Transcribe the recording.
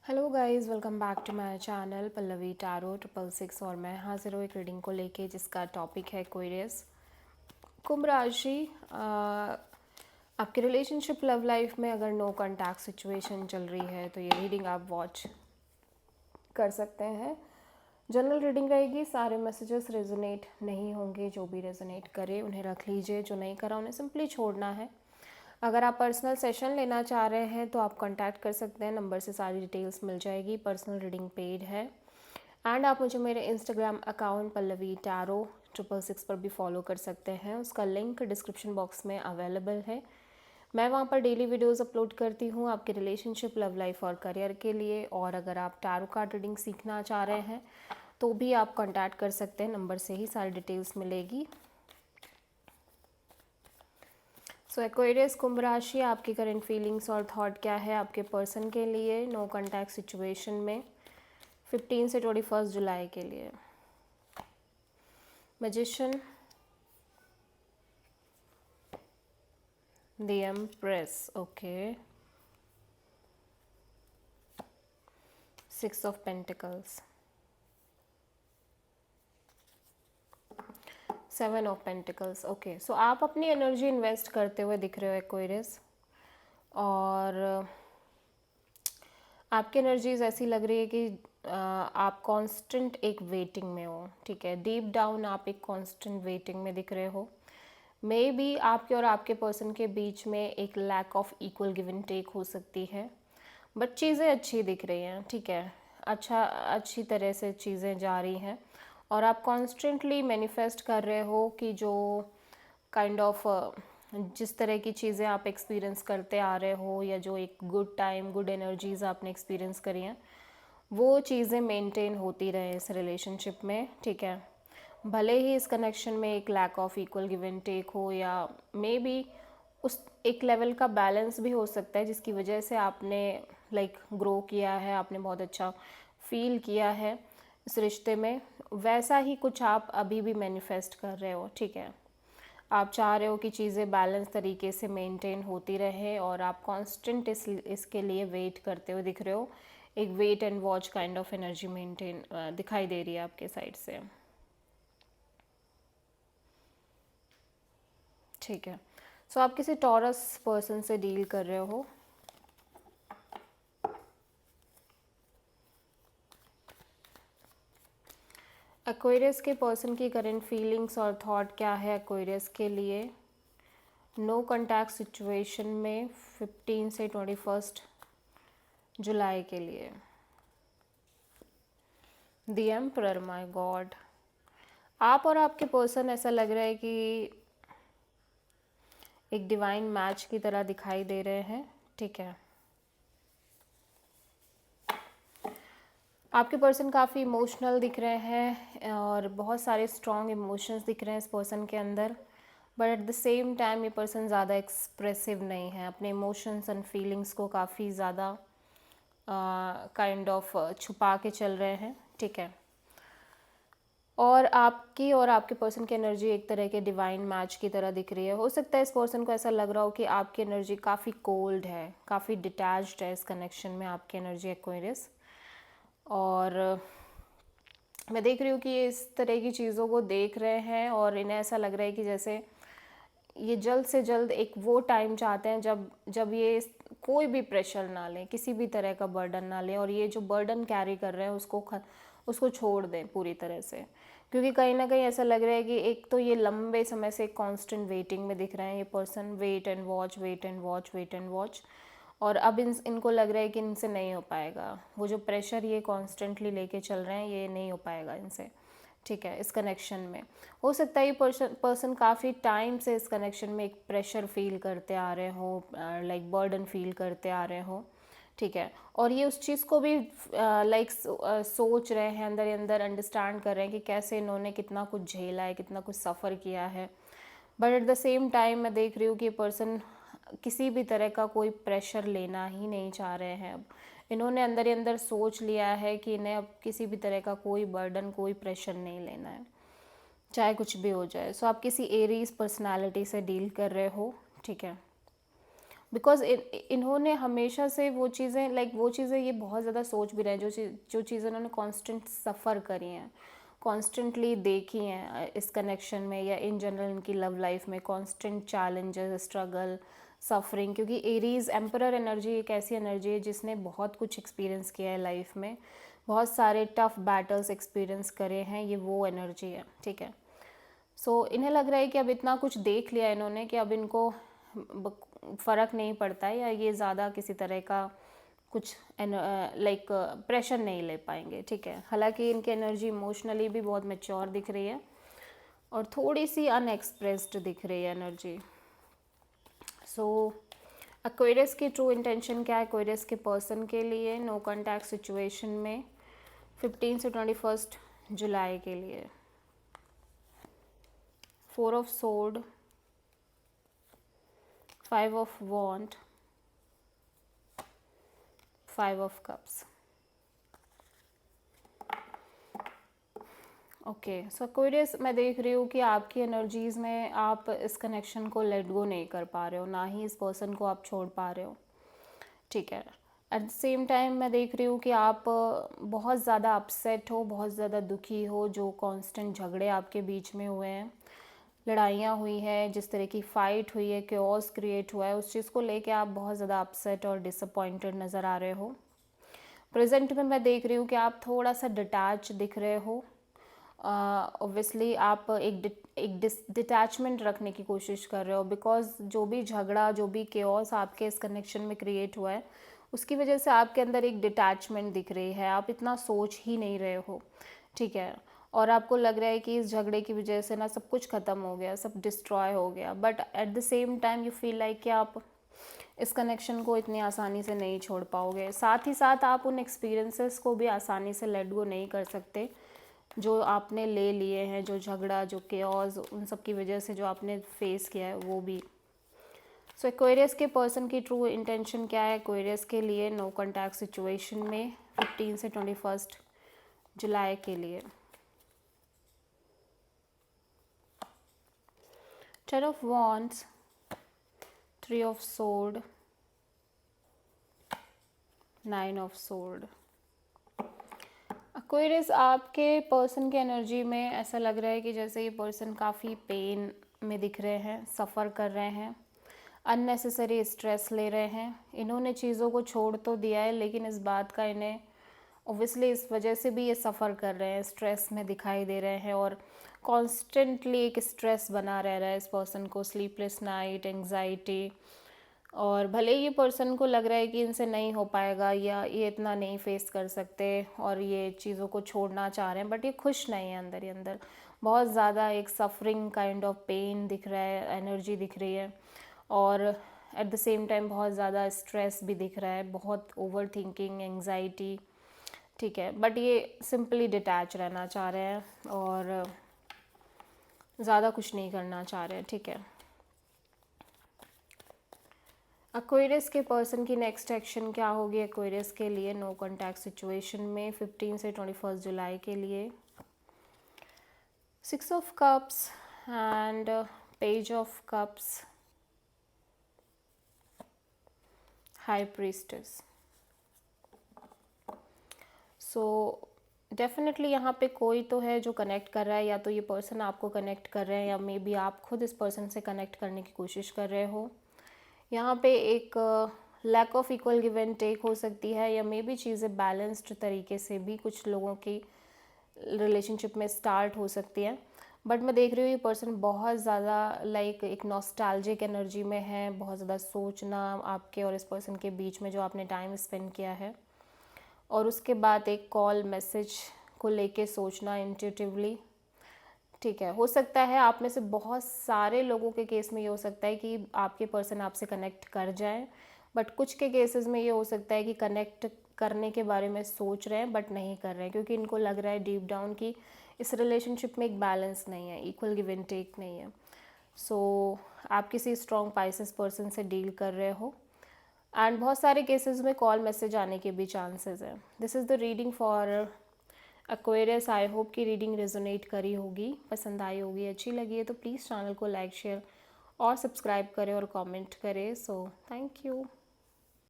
Hello guys, welcome back to my channel Pallavi tarot 666। और मैं हाजिर हूँ एक रीडिंग को लेके जिसका टॉपिक है एक्वेरियस कुंभ राशि। आपके रिलेशनशिप लव लाइफ में अगर नो कॉन्टैक्ट सिचुएशन चल रही है तो ये रीडिंग आप वॉच कर सकते हैं। जनरल रीडिंग रहेगी, सारे मैसेजेस रेजोनेट नहीं होंगे। जो भी रेजोनेट करे उन्हें रख लीजिए, जो नहीं करा उन्हें सिंपली छोड़ना है। अगर आप पर्सनल सेशन लेना चाह रहे हैं तो आप कांटेक्ट कर सकते हैं, नंबर से सारी डिटेल्स मिल जाएगी। पर्सनल रीडिंग पेड है। एंड आप मुझे मेरे इंस्टाग्राम अकाउंट पल्लवी टैरो 666 पर भी फॉलो कर सकते हैं। उसका लिंक डिस्क्रिप्शन बॉक्स में अवेलेबल है। मैं वहाँ पर डेली वीडियोस अपलोड करती हूँ आपके रिलेशनशिप, लव लाइफ और करियर के लिए। और अगर आप टैरो कार्ड रीडिंग सीखना चाह रहे हैं तो भी आप कांटेक्ट कर सकते हैं, नंबर से ही सारी डिटेल्स मिलेगी। सो एक्वेरियस कुंभ राशि, आपकी करंट फीलिंग्स और थॉट क्या है आपके पर्सन के लिए नो कॉन्टैक्ट सिचुएशन में 15 से 21 जुलाई के लिए। Magician, the empress, okay, 6 of pentacles, 7 of pentacles. Okay, so आप अपनी एनर्जी इन्वेस्ट करते हुए दिख रहे हो एक्वेरियस, और आपकी एनर्जीज ऐसी लग रही है कि आप कांस्टेंट एक वेटिंग में हो। ठीक है, डीप डाउन आप एक कांस्टेंट वेटिंग में दिख रहे हो। मे बी आपके और आपके पर्सन के बीच में एक lack of equal give and take हो सकती है, बट चीज़ें अच्छी दिख रही हैं। ठीक है, अच्छी तरह से चीज़ें जा रही हैं और आप कॉन्स्टेंटली मैनिफेस्ट कर रहे हो कि जो काइंड ऑफ जिस तरह की चीज़ें आप एक्सपीरियंस करते आ रहे हो, या जो एक गुड टाइम, गुड एनर्जीज आपने एक्सपीरियंस करी हैं, वो चीज़ें मेंटेन होती रहे इस रिलेशनशिप में। ठीक है, भले ही इस कनेक्शन में एक lack of equal give and take हो, या मे बी उस एक लेवल का बैलेंस भी हो सकता है जिसकी वजह से आपने ग्रो किया है, आपने बहुत अच्छा फील किया है इस रिश्ते में। वैसा ही कुछ आप अभी भी मैनिफेस्ट कर रहे हो। ठीक है, आप चाह रहे हो कि चीज़ें बैलेंस तरीके से मेंटेन होती रहे और आप कांस्टेंट इसके लिए वेट करते हुए दिख रहे हो। एक wait and watch kind of energy maintain दिखाई दे रही है आपके साइड से। ठीक है, सो आप किसी टॉरस पर्सन से डील कर रहे हो। एक्वेरियस के पर्सन की करंट फीलिंग्स और थॉट क्या है एक्वेरियस के लिए नो कॉन्टैक्ट सिचुएशन में 15 से 21 जुलाई के लिए। द एम्परर, माय गॉड, आप और आपके पर्सन ऐसा लग रहा है कि एक डिवाइन मैच की तरह दिखाई दे रहे हैं। ठीक है, आपके पर्सन काफ़ी इमोशनल दिख रहे हैं और बहुत सारे स्ट्रॉन्ग इमोशंस दिख रहे हैं इस पर्सन के अंदर, but at the same time ये पर्सन ज़्यादा एक्सप्रेसिव नहीं है। अपने इमोशंस एंड फीलिंग्स को काफ़ी ज़्यादा काइंड ऑफ छुपा के चल रहे हैं। ठीक है, और आपकी और आपके पर्सन की एनर्जी एक तरह के डिवाइन मैच की तरह दिख रही है। हो सकता है इस पर्सन को ऐसा लग रहा हो कि आपकी एनर्जी काफ़ी कोल्ड है, काफ़ी डिटैच्ड है इस कनेक्शन में आपकी एनर्जी एक्वेरियस। और मैं देख रही हूँ कि ये इस तरह की चीज़ों को देख रहे हैं और इन्हें ऐसा लग रहा है कि जैसे ये जल्द से जल्द एक वो टाइम चाहते हैं जब जब ये कोई भी प्रेशर ना लें, किसी भी तरह का बर्डन ना लें, और ये जो बर्डन कैरी कर रहे हैं उसको छोड़ दें पूरी तरह से। क्योंकि कहीं ना कहीं ऐसा लग रहा है कि एक तो ये लंबे समय से कांस्टेंट वेटिंग में दिख रहे हैं ये person, wait and watch, wait and watch, wait and watch. और अब इनको लग रहा है कि इनसे नहीं हो पाएगा, वो जो प्रेशर ये कॉन्स्टेंटली लेके चल रहे हैं ये नहीं हो पाएगा इनसे। ठीक है, इस कनेक्शन में हो सकता है ये पर्सन काफ़ी टाइम से इस कनेक्शन में एक प्रेशर फील करते आ रहे हो, बर्डन फील करते आ रहे हो। ठीक है, और ये उस चीज़ को भी सोच रहे हैं, अंदर ही अंदर अंडरस्टैंड कर रहे हैं कि कैसे इन्होंने कितना कुछ झेला है, कितना कुछ सफ़र किया है। But at the same time मैं देख रही हूँ कि ये पर्सन किसी भी तरह का कोई प्रेशर लेना ही नहीं चाह रहे हैं। अब इन्होंने अंदर ही अंदर सोच लिया है कि इन्हें अब किसी भी तरह का कोई बर्डन, कोई प्रेशर नहीं लेना है, चाहे कुछ भी हो जाए। सो आप किसी एरीज पर्सनालिटी से डील कर रहे हो। ठीक है, बिकॉज इन्होंने हमेशा से वो चीज़ें वो चीज़ें ये बहुत ज़्यादा सोच भी रहे हैं, जो चीज़ें इन्होंने कॉन्स्टेंट सफ़र करी हैं, कॉन्स्टेंटली देखी हैं इस कनेक्शन में या इन जनरल इनकी लव लाइफ में, कॉन्स्टेंट चैलेंजेस, स्ट्रगल, सफरिंग। क्योंकि एरीज एम्परर एनर्जी एक ऐसी एनर्जी है जिसने बहुत कुछ एक्सपीरियंस किया है लाइफ में, बहुत सारे टफ बैटल्स एक्सपीरियंस करे हैं, ये वो एनर्जी है, ठीक है। सो इन्हें लग रहा है कि अब इतना कुछ देख लिया इन्होंने कि अब इनको फ़र्क नहीं पड़ता है, या ये ज़्यादा किसी तरह का कुछ प्रेशर नहीं ले पाएंगे, ठीक है। हालांकि इनकी एनर्जी इमोशनली भी बहुत मैच्योर दिख रही है और थोड़ी सी अनएक्सप्रेस्ड दिख रही है एनर्जी। सो एक्वेरियस की ट्रू इंटेंशन क्या है एक्वेरियस के पर्सन के लिए नो कॉन्टैक्ट सिचुएशन में 15 से 21 जुलाई के लिए? 4 of sword, 5 of wand, 5 of cups. Okay, so Aquarius मैं देख रही हूँ कि आपकी एनर्जीज़ में आप इस कनेक्शन को लेट गो नहीं कर पा रहे हो, ना ही इस पर्सन को आप छोड़ पा रहे हो, ठीक है। एट द सेम टाइम मैं देख रही हूँ कि आप बहुत ज़्यादा अपसेट हो, बहुत ज़्यादा दुखी हो, जो कांस्टेंट झगड़े आपके बीच में हुए हैं, लड़ाइयाँ हुई हैं, जिस तरह की फ़ाइट हुई है, क्योस क्रिएट हुआ है, उस चीज़ को लेके आप बहुत ज़्यादा अपसेट और डिसअपॉइंटेड नज़र आ रहे हो। प्रेजेंट में मैं देख रही हूँ कि आप थोड़ा सा डिटैच दिख रहे हो। ऑब्वियसली आप एक डिटैचमेंट रखने की कोशिश कर रहे हो, बिकॉज जो भी झगड़ा, जो भी केओस आपके इस कनेक्शन में क्रिएट हुआ है, उसकी वजह से आपके अंदर एक डिटैचमेंट दिख रही है, आप इतना सोच ही नहीं रहे हो, ठीक है। और आपको लग रहा है कि इस झगड़े की वजह से ना सब कुछ ख़त्म हो गया, सब डिस्ट्रॉय हो गया, but at the same time you feel like कि आप इस कनेक्शन को इतनी आसानी से नहीं छोड़ पाओगे। साथ ही साथ आप उन एक्सपीरियंसेस को भी आसानी से लेट गो नहीं कर सकते जो आपने ले लिए हैं, जो झगड़ा, जो केओस, उन सब की वजह से जो आपने फेस किया है वो भी। सो एक्वेरियस के पर्सन की ट्रू इंटेंशन क्या है एक्वेरियस के लिए नो कॉन्टैक्ट सिचुएशन में 15 से 21 जुलाई के लिए? 10 of wands, 3 of sword, 9 of sword. Aquarius आपके पर्सन की एनर्जी में ऐसा लग रहा है कि जैसे ये पर्सन काफ़ी पेन में दिख रहे हैं, सफ़र कर रहे हैं, अननेसेसरी स्ट्रेस ले रहे हैं। इन्होंने चीज़ों को छोड़ तो दिया है, लेकिन इस बात का इन्हें ऑब्वियसली इस वजह से भी ये सफ़र कर रहे हैं, स्ट्रेस में दिखाई दे रहे हैं, और कॉन्स्टेंटली एक स्ट्रेस बना रह रहा है इस पर्सन को, स्लीपलेस नाइट, एंग्जाइटी। और भले ही ये पर्सन को लग रहा है कि इनसे नहीं हो पाएगा या ये इतना नहीं फेस कर सकते और ये चीज़ों को छोड़ना चाह रहे हैं, बट ये खुश नहीं है अंदर ही अंदर। बहुत ज़्यादा एक सफरिंग काइंड ऑफ पेन दिख रहा है, एनर्जी दिख रही है, और एट द सेम टाइम बहुत ज़्यादा स्ट्रेस भी दिख रहा है, बहुत ओवर थिंकिंग, एंग्जाइटी, ठीक है। बट ये सिंपली डिटैच रहना चाह रहे हैं और ज़्यादा कुछ नहीं करना चाह रहे हैं, ठीक है। एक्वेरियस के पर्सन की नेक्स्ट एक्शन क्या होगी एक्वेरियस के लिए नो कॉन्टैक्ट सिचुएशन में 15 से 21 जुलाई के लिए? 6 of cups and page of cups, high priestess. So definitely यहाँ पे कोई तो है जो कनेक्ट कर रहा है, या तो ये पर्सन आपको कनेक्ट कर रहे हैं, या मे बी आप खुद इस पर्सन से कनेक्ट करने की कोशिश कर रहे हो। यहाँ पे एक lack of equal give and take हो सकती है, या मे बी चीज़ें बैलेंस्ड तरीके से भी कुछ लोगों की रिलेशनशिप में स्टार्ट हो सकती है। बट मैं देख रही हूँ ये पर्सन बहुत ज़्यादा एक नॉस्टैल्जिक एनर्जी में है, बहुत ज़्यादा सोचना आपके और इस पर्सन के बीच में जो आपने टाइम स्पेंड किया है, और उसके बाद एक कॉल मैसेज को लेके सोचना इंट्यूटिवली, ठीक है। हो सकता है आप में से बहुत सारे लोगों के केस में ये हो सकता है कि आपके पर्सन आपसे कनेक्ट कर जाए, बट कुछ के केसेस में ये हो सकता है कि कनेक्ट करने के बारे में सोच रहे हैं बट नहीं कर रहे हैं, क्योंकि इनको लग रहा है डीप डाउन कि इस रिलेशनशिप में एक बैलेंस नहीं है, इक्वल गिव एंड टेक नहीं है। सो आप किसी स्ट्रॉन्ग पाइसेस पर्सन से डील कर रहे हो, एंड बहुत सारे केसेस में कॉल मैसेज आने के भी चांसेस हैं। This is the reading for Aquarius. I hope कि रीडिंग रेजोनेट करी होगी, पसंद आई होगी, अच्छी लगी है तो प्लीज़ चैनल को लाइक, शेयर और सब्सक्राइब करें और कमेंट करें। So thank you.